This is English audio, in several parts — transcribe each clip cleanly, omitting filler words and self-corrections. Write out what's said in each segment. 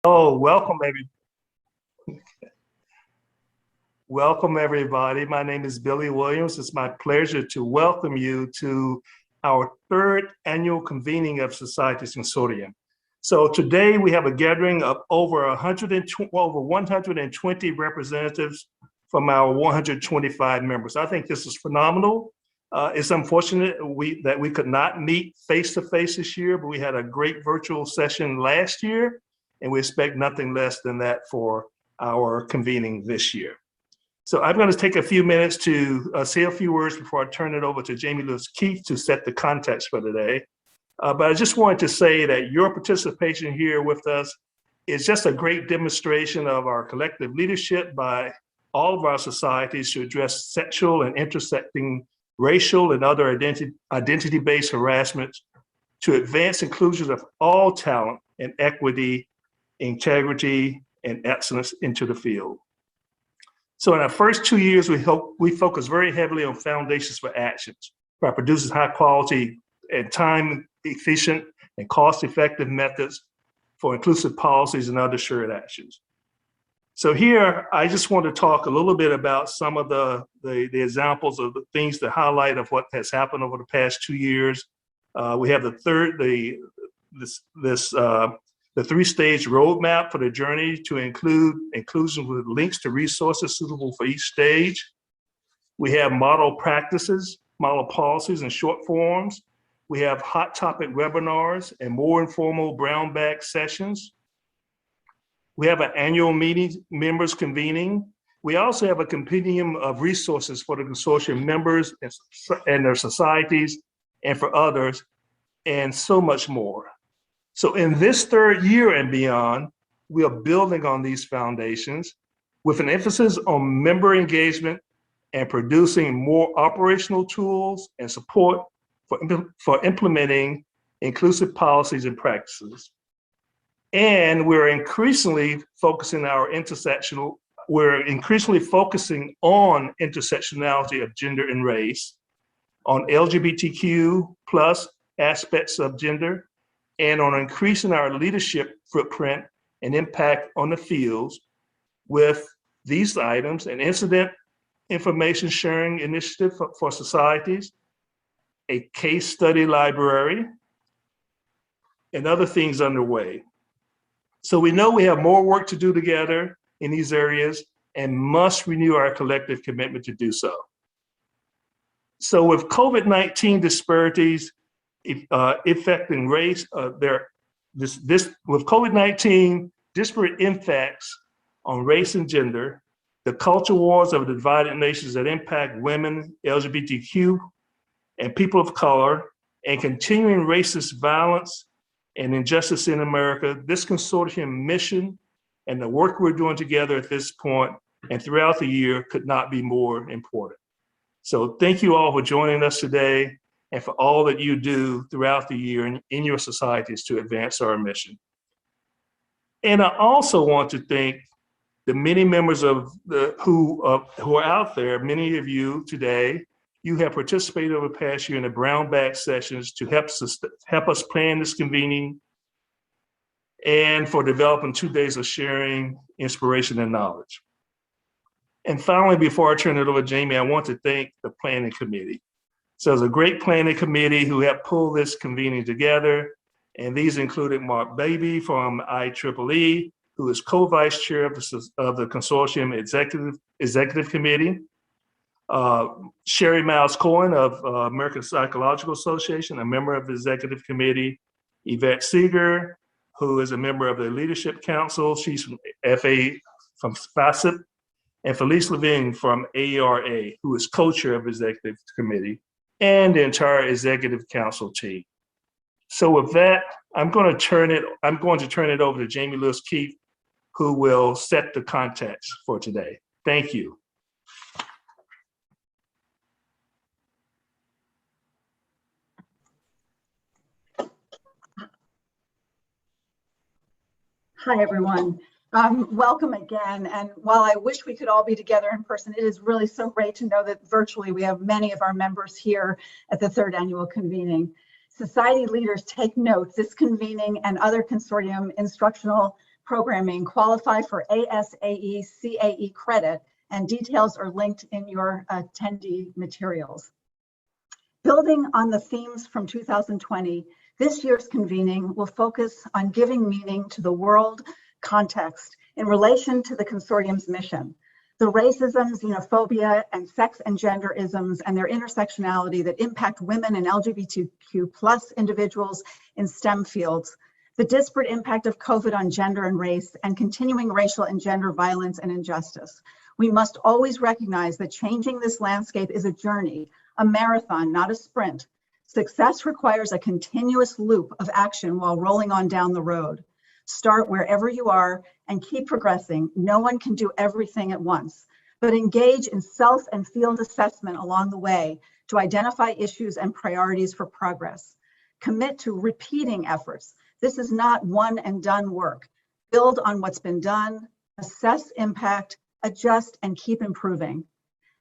Oh, welcome everybody. My name is Billy Williams. It's my pleasure to welcome you to our third annual convening of Societies Consortium. So today we have a gathering of over 120 representatives from our 125 members. I think this is phenomenal. It's unfortunate that we could not meet face-to-face this year, but we had a great virtual session last year, and we expect nothing less than that for our convening this year. So I'm going to take a few minutes to say a few words before I turn it over to Jamie Lewis Keith to set the context for today. But I just wanted to say that your participation here with us is just a great demonstration of our collective leadership by all of our societies to address sexual and intersecting racial and other identity-based harassment, to advance inclusion of all talent and equity, integrity, and excellence into the field. So in our first 2 years, we focus very heavily on foundations for actions by producing high quality and time efficient and cost-effective methods for inclusive policies and other shared actions. So here, I just want to talk a little bit about some of the examples of the things to highlight of what has happened over the past 2 years. We have the three-stage roadmap for the journey to include inclusion with links to resources suitable for each stage. We have model practices, model policies and short forms. We have hot topic webinars and more informal brown bag sessions. We have an annual meeting, members convening. We also have a compendium of resources for the consortium members and their societies and for others, and so much more. So in this third year and beyond, we are building on these foundations with an emphasis on member engagement and producing more operational tools and support for implementing inclusive policies and practices. And we're increasingly focusing on intersectionality of gender and race, on LGBTQ plus aspects of gender, and on increasing our leadership footprint and impact on the fields with these items: an incident information sharing initiative for societies, a case study library, and other things underway. So we know we have more work to do together in these areas and must renew our collective commitment to do so. So with COVID-19 disparities affecting race, with COVID-19 disparate impacts on race and gender, the culture wars of the divided nations that impact women, LGBTQ, and people of color, and continuing racist violence and injustice in America, this consortium mission and the work we're doing together at this point and throughout the year could not be more important. So thank you all for joining us today and for all that you do throughout the year in your societies to advance our mission. And I also want to thank the many members who are out there, many of you today. You have participated over the past year in the brown bag sessions to help us plan this convening and for developing 2 days of sharing inspiration and knowledge. And finally, before I turn it over to Jamie, I want to thank the planning committee. So there's a great planning committee who helped pull this convening together. And these included Mark Beebe from IEEE, who is co-vice chair of the Consortium Executive Committee. Sherry Miles Cohen of American Psychological Association, a member of the Executive Committee. Yvette Seeger, who is a member of the Leadership Council. She's from FACET. And Felice Levine from AERA, who is co-chair of the Executive Committee, and the entire Executive Council team. So with that, I'm going to turn it over to Jamie Lewis Keith, who will set the context for today. Thank you. Hi, everyone. Welcome again. And while I wish we could all be together in person, it is really so great to know that virtually we have many of our members here at the third annual convening. Society leaders take notes. This convening and other consortium instructional programming qualify for ASAE CAE credit, and details are linked in your attendee materials. Building on the themes from 2020, this year's convening will focus on giving meaning to the world context in relation to the consortium's mission. The racism, xenophobia, and sex and gender isms and their intersectionality that impact women and LGBTQ plus individuals in STEM fields, the disparate impact of COVID on gender and race, and continuing racial and gender violence and injustice. We must always recognize that changing this landscape is a journey, a marathon, not a sprint. Success requires a continuous loop of action while rolling on down the road. Start wherever you are and keep progressing. No one can do everything at once, but engage in self and field assessment along the way to identify issues and priorities for progress. Commit to repeating efforts. This is not one and done work. Build on what's been done, assess impact, adjust, and keep improving.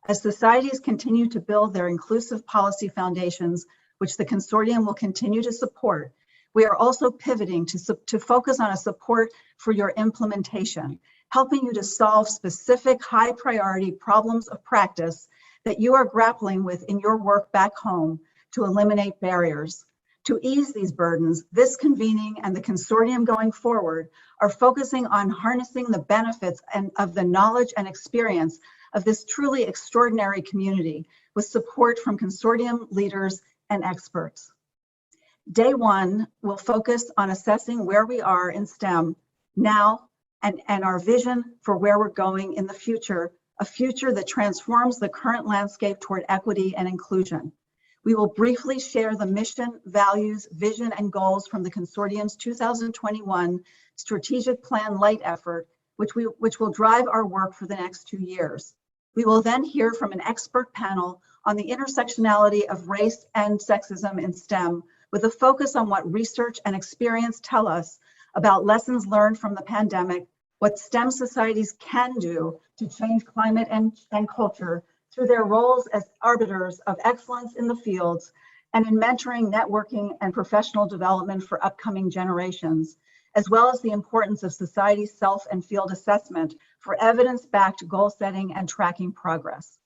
As societies continue to build their inclusive policy foundations, which the consortium will continue to support, we are also pivoting to focus on a support for your implementation, helping you to solve specific high priority problems of practice that you are grappling with in your work back home to eliminate barriers. To ease these burdens, this convening and the consortium going forward are focusing on harnessing the benefits of the knowledge and experience of this truly extraordinary community with support from consortium leaders and experts. Day one will focus on assessing where we are in STEM now and our vision for where we're going in the future, a future that transforms the current landscape toward equity and inclusion. We will briefly share the mission, values, vision, and goals from the consortium's 2021 strategic plan Lite effort, which will drive our work for the next 2 years. We will then hear from an expert panel on the intersectionality of race and sexism in STEM, with a focus on what research and experience tell us about lessons learned from the pandemic, what STEM societies can do to change climate and culture through their roles as arbiters of excellence in the fields and in mentoring, networking, and professional development for upcoming generations, as well as the importance of society's self and field assessment for evidence-backed goal setting and tracking progress.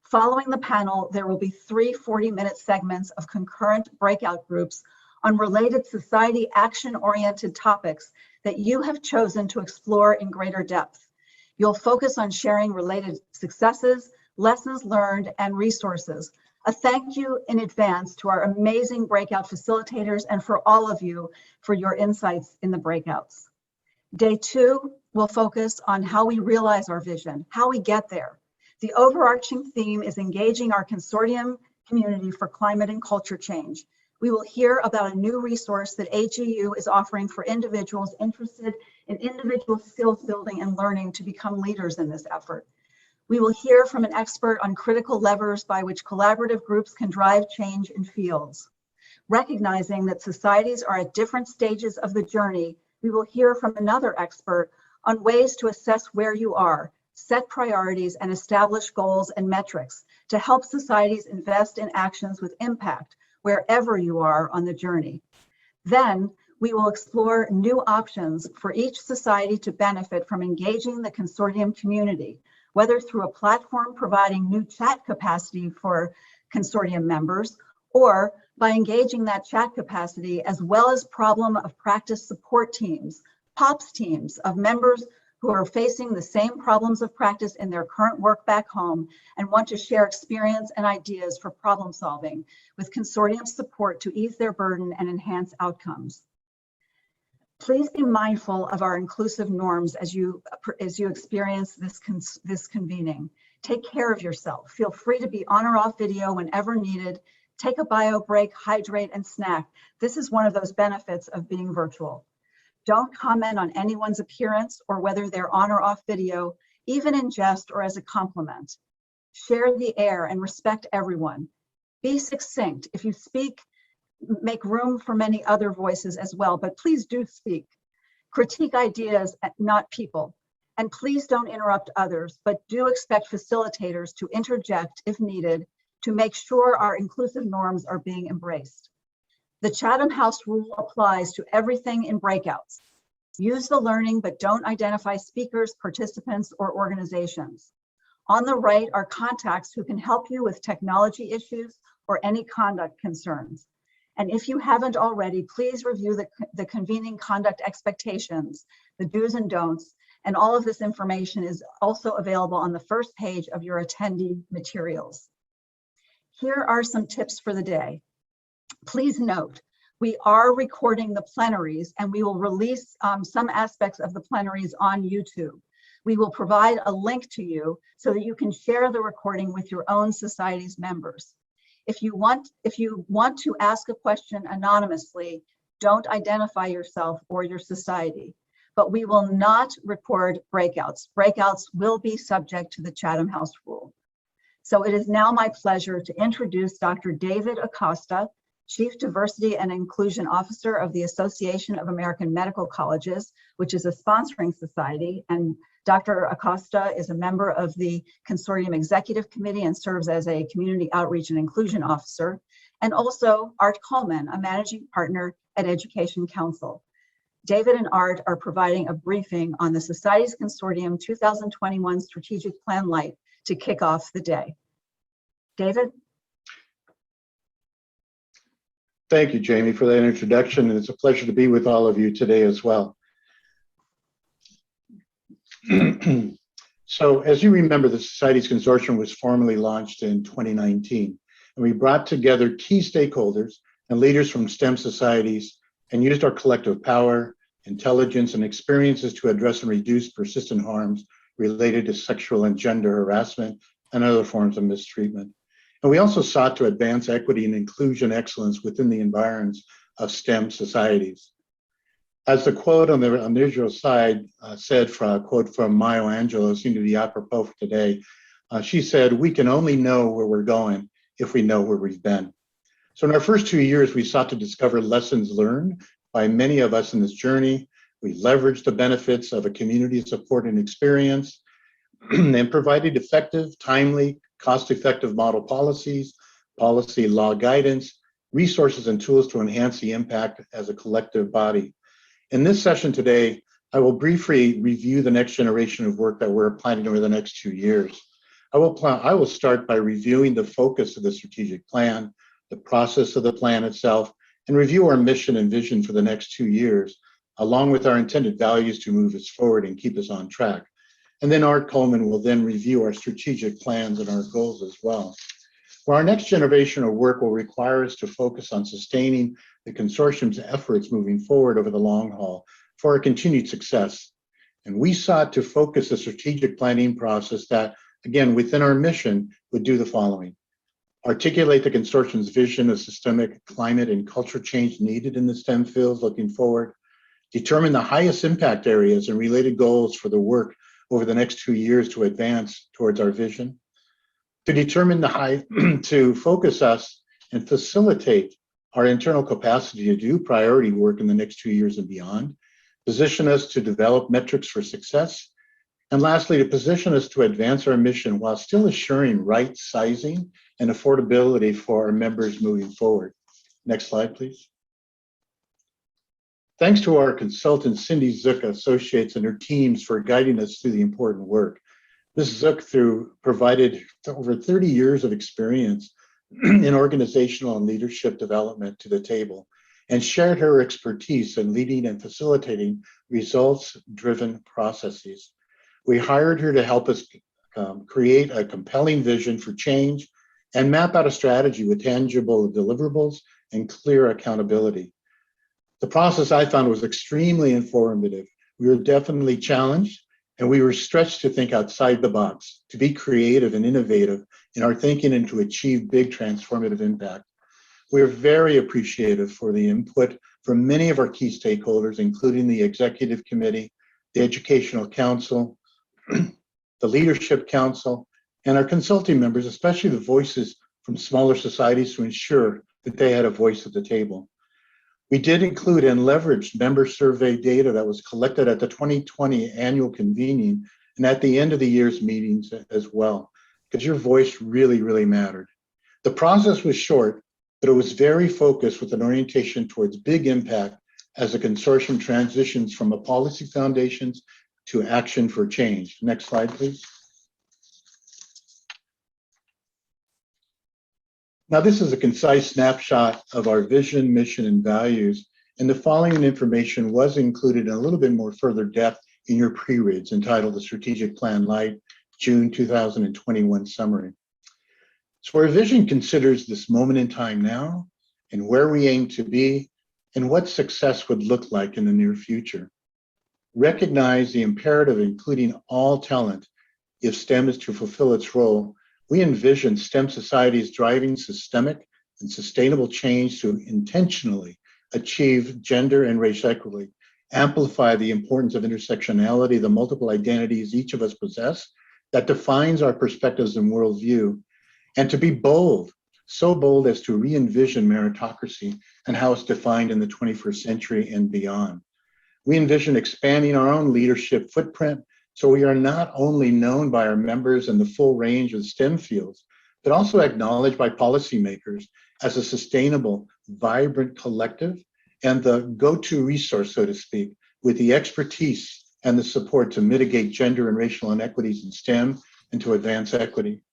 Following the panel, there will be 3 40-minute segments of concurrent breakout groups on related society action-oriented topics that you have chosen to explore in greater depth. You'll focus on sharing related successes, lessons learned, and resources. A thank you in advance to our amazing breakout facilitators and for all of you for your insights in the breakouts. Day 2 will focus on how we realize our vision, how we get there. The overarching theme is engaging our consortium community for climate and culture change. We will hear about a new resource that AGU is offering for individuals interested in individual skills building and learning to become leaders in this effort. We will hear from an expert on critical levers by which collaborative groups can drive change in fields. Recognizing that societies are at different stages of the journey, we will hear from another expert on ways to assess where you are, set priorities, and establish goals and metrics to help societies invest in actions with impact wherever you are on the journey. Then, we will explore new options for each society to benefit from engaging the consortium community, whether through a platform providing new chat capacity for consortium members, or by engaging that chat capacity as well as problem of practice support teams, POPs teams of members who are facing the same problems of practice in their current work back home and want to share experience and ideas for problem solving with consortium support to ease their burden and enhance outcomes. Please be mindful of our inclusive norms as you experience this convening. Take care of yourself. Feel free to be on or off video whenever needed. Take a bio break, hydrate, and snack. This is one of those benefits of being virtual. Don't comment on anyone's appearance or whether they're on or off video, even in jest or as a compliment. Share the air and respect everyone. Be succinct. If you speak, make room for many other voices as well, but please do speak. Critique ideas, not people. And please don't interrupt others, but do expect facilitators to interject if needed to make sure our inclusive norms are being embraced. The Chatham House rule applies to everything in breakouts. Use the learning, but don't identify speakers, participants, or organizations. On the right are contacts who can help you with technology issues or any conduct concerns. And if you haven't already, please review the convening conduct expectations, the do's and don'ts, and all of this information is also available on the first page of your attendee materials. Here are some tips for the day. Please note, we are recording the plenaries and we will release some aspects of the plenaries on YouTube. We will provide a link to you so that you can share the recording with your own society's members. If you want to ask a question anonymously, don't identify yourself or your society, but we will not record breakouts. Breakouts will be subject to the Chatham House rule. So it is now my pleasure to introduce Dr. David Acosta, Chief Diversity and Inclusion Officer of the Association of American Medical Colleges, which is a sponsoring society. And Dr. Acosta is a member of the Consortium Executive Committee and serves as a Community Outreach and Inclusion Officer. And also Art Coleman, a Managing Partner at EducationCounsel. David and Art are providing a briefing on the Society's Consortium 2021 Strategic Plan Lite to kick off the day. David? Thank you, Jamie, for that introduction, and it's a pleasure to be with all of you today as well. So, as you remember, the Society's Consortium was formally launched in 2019, and we brought together key stakeholders and leaders from STEM societies and used our collective power, intelligence, and experiences to address and reduce persistent harms related to sexual and gender harassment and other forms of mistreatment. And we also sought to advance equity and inclusion excellence within the environs of STEM societies. As the quote on the visual side said, from a quote from Maya Angelou, seemed to be apropos for today. She said, "We can only know where we're going if we know where we've been." So in our first 2 years, we sought to discover lessons learned by many of us in this journey. We leveraged the benefits of a community support and experience and provided effective, timely, cost-effective model policies, policy law guidance, resources and tools to enhance the impact as a collective body. In this session today, I will briefly review the next generation of work that we're planning over the next 2 years. I will start by reviewing the focus of the strategic plan, the process of the plan itself, and review our mission and vision for the next 2 years, along with our intended values to move us forward and keep us on track. And then Art Coleman will then review our strategic plans and our goals as well. For our next generation of work will require us to focus on sustaining the consortium's efforts moving forward over the long haul for our continued success. And we sought to focus the strategic planning process that, again, within our mission, would do the following: articulate the consortium's vision of systemic climate and culture change needed in the STEM fields looking forward, determine the highest impact areas and related goals for the work over the next 2 years to advance towards our vision, to determine to focus us and facilitate our internal capacity to do priority work in the next 2 years and beyond, position us to develop metrics for success, and lastly, to position us to advance our mission while still assuring right sizing and affordability for our members moving forward. Next slide, please. Thanks to our consultant, Cindy Zook Associates and her teams for guiding us through the important work. Ms. Zook provided over 30 years of experience in organizational and leadership development to the table and shared her expertise in leading and facilitating results-driven processes. We hired her to help us create a compelling vision for change and map out a strategy with tangible deliverables and clear accountability. The process I found was extremely informative. We were definitely challenged and we were stretched to think outside the box, to be creative and innovative in our thinking and to achieve big transformative impact. We are very appreciative for the input from many of our key stakeholders, including the Executive Committee, the Educational Council, the Leadership Council, and our consulting members, especially the voices from smaller societies, to ensure that they had a voice at the table. We did include and leverage member survey data that was collected at the 2020 annual convening and at the end of the year's meetings as well, because your voice really, really mattered. The process was short, but it was very focused with an orientation towards big impact as the consortium transitions from a policy foundations to action for change. Next slide, please. Now, this is a concise snapshot of our vision, mission, and values, and the following information was included in a little bit more further depth in your pre-reads entitled The Strategic Plan Lite, June 2021 Summary. So our vision considers this moment in time now and where we aim to be and what success would look like in the near future. Recognize the imperative of including all talent if STEM is to fulfill its role. We envision STEM societies driving systemic and sustainable change to intentionally achieve gender and race equity, amplify the importance of intersectionality, the multiple identities each of us possess that defines our perspectives and worldview, and to be bold, so bold as to re-envision meritocracy and how it's defined in the 21st century and beyond. We envision expanding our own leadership footprint so we are not only known by our members in the full range of STEM fields, but also acknowledged by policymakers as a sustainable, vibrant collective and the go-to resource, so to speak, with the expertise and the support to mitigate gender and racial inequities in STEM and to advance equity.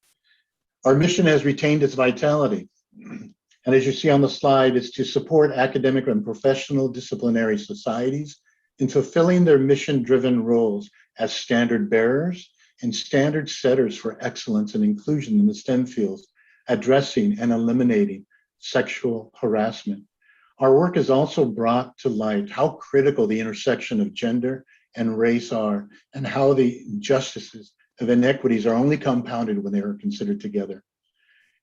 Our mission has retained its vitality. And as you see on the slide, it's to support academic and professional disciplinary societies in fulfilling their mission-driven roles as standard bearers and standard setters for excellence and inclusion in the STEM fields, addressing and eliminating sexual harassment. Our work has also brought to light how critical the intersection of gender and race are, and how the injustices of inequities are only compounded when they are considered together.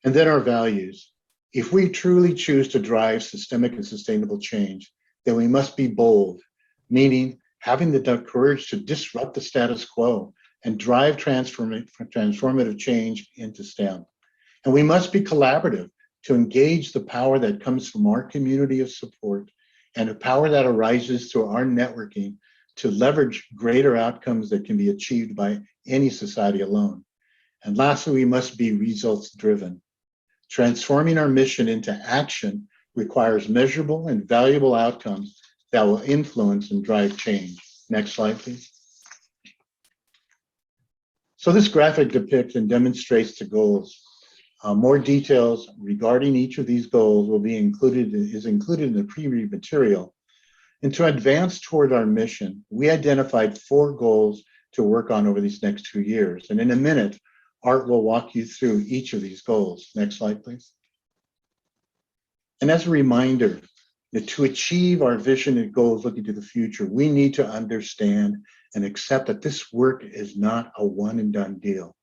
And then our values. If we truly choose to drive systemic and sustainable change, then we must be bold, meaning having the courage to disrupt the status quo and drive transformative change into STEM. And we must be collaborative to engage the power that comes from our community of support and the power that arises through our networking to leverage greater outcomes that can be achieved by any society alone. And lastly, we must be results driven. Transforming our mission into action requires measurable and valuable outcomes that will influence and drive change. Next slide, please. So this graphic depicts and demonstrates the goals. More details regarding each of these goals is included in the pre-read material. And to advance toward our mission, we identified 4 goals to work on over these next 2 years. And in a minute, Art will walk you through each of these goals. Next slide, please. And as a reminder, that to achieve our vision and goals looking to the future, we need to understand and accept that this work is not a one and done deal.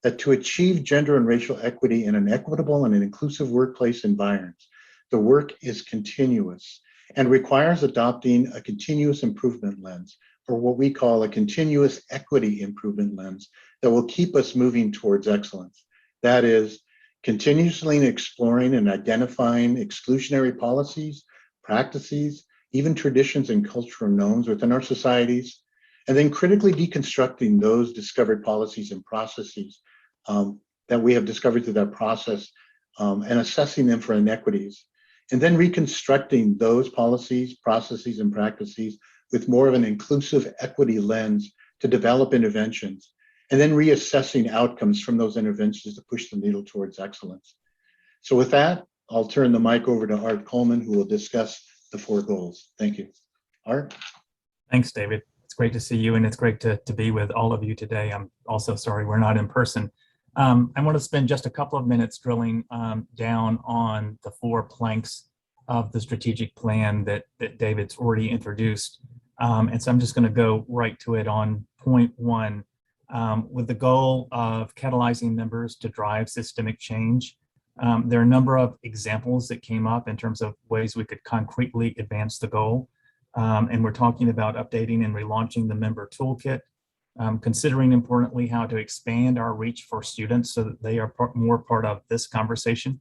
That to achieve gender and racial equity in an equitable and an inclusive workplace environment, the work is continuous and requires adopting a continuous improvement lens, or what we call a continuous equity improvement lens that will keep us moving towards excellence. That is, continuously exploring and identifying exclusionary policies, practices, even traditions and cultural norms within our societies, and then critically deconstructing those discovered policies and processes that we have discovered through that process and assessing them for inequities. And then reconstructing those policies, processes, and practices with more of an inclusive equity lens to develop interventions, and then reassessing outcomes from those interventions to push the needle towards excellence. So with that, I'll turn the mic over to Art Coleman, who will discuss the 4 goals. Thank you. Art? Thanks, David. It's great to see you, and it's great to be with all of you today. I'm also sorry we're not in person. I want to spend just a couple of minutes drilling down on the 4 planks of the strategic plan that David's already introduced. And so I'm just going to go right to it on point 1, with the goal of catalyzing members to drive systemic change. There are a number of examples that came up in terms of ways we could concretely advance the goal. And we're talking about updating and relaunching the member toolkit, considering importantly how to expand our reach for students so that they are more part of this conversation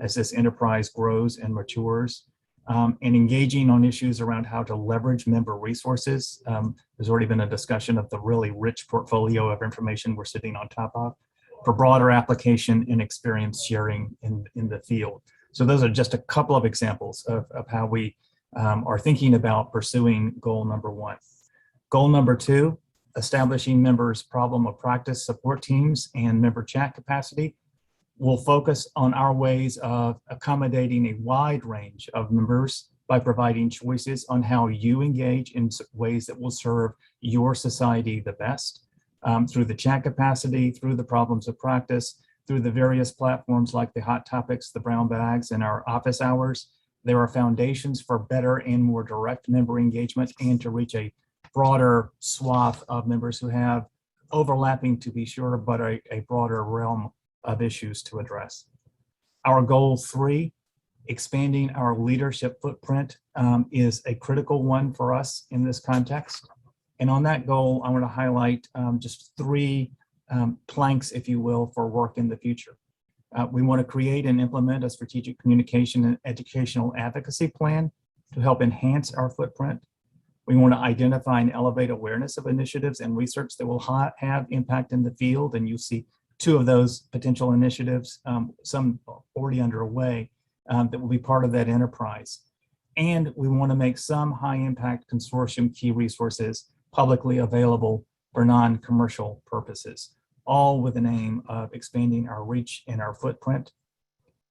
as this enterprise grows and matures, and engaging on issues around how to leverage member resources. There's already been a discussion of the really rich portfolio of information we're sitting on top of for broader application and experience sharing in the field. So those are just a couple of examples of how we are thinking about pursuing goal number 1. Goal number 2, establishing members' problem of practice support teams and member chat capacity. We'll focus on our ways of accommodating a wide range of members by providing choices on how you engage in ways that will serve your society the best, through the chat capacity, through the problems of practice, through the various platforms like the hot topics, the brown bags, and our office hours. There are foundations for better and more direct member engagement and to reach a broader swath of members who have overlapping, to be sure, but a broader realm of issues to address. Our goal 3, expanding our leadership footprint, is a critical one for us in this context. And on that goal, I want to highlight just 3 planks, if you will, for work in the future. We want to create and implement a strategic communication and educational advocacy plan to help enhance our footprint. We want to identify and elevate awareness of initiatives and research that will have impact in the field. And you see 2 of those potential initiatives, some already underway, that will be part of that enterprise. And we want to make some high impact consortium key resources publicly available for non-commercial purposes, all with an aim of expanding our reach and our footprint.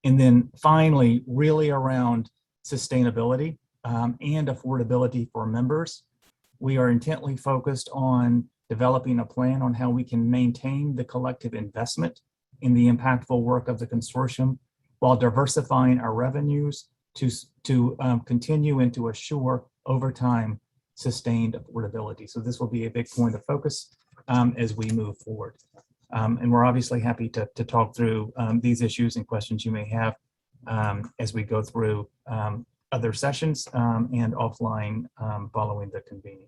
And then finally, really around sustainability and affordability for members. We are intently focused on developing a plan on how we can maintain the collective investment in the impactful work of the consortium while diversifying our revenues to continue and to assure over time sustained affordability. So this will be a big point of focus as we move forward. And we're obviously happy to talk through these issues and questions you may have as we go through other sessions and offline following the convening.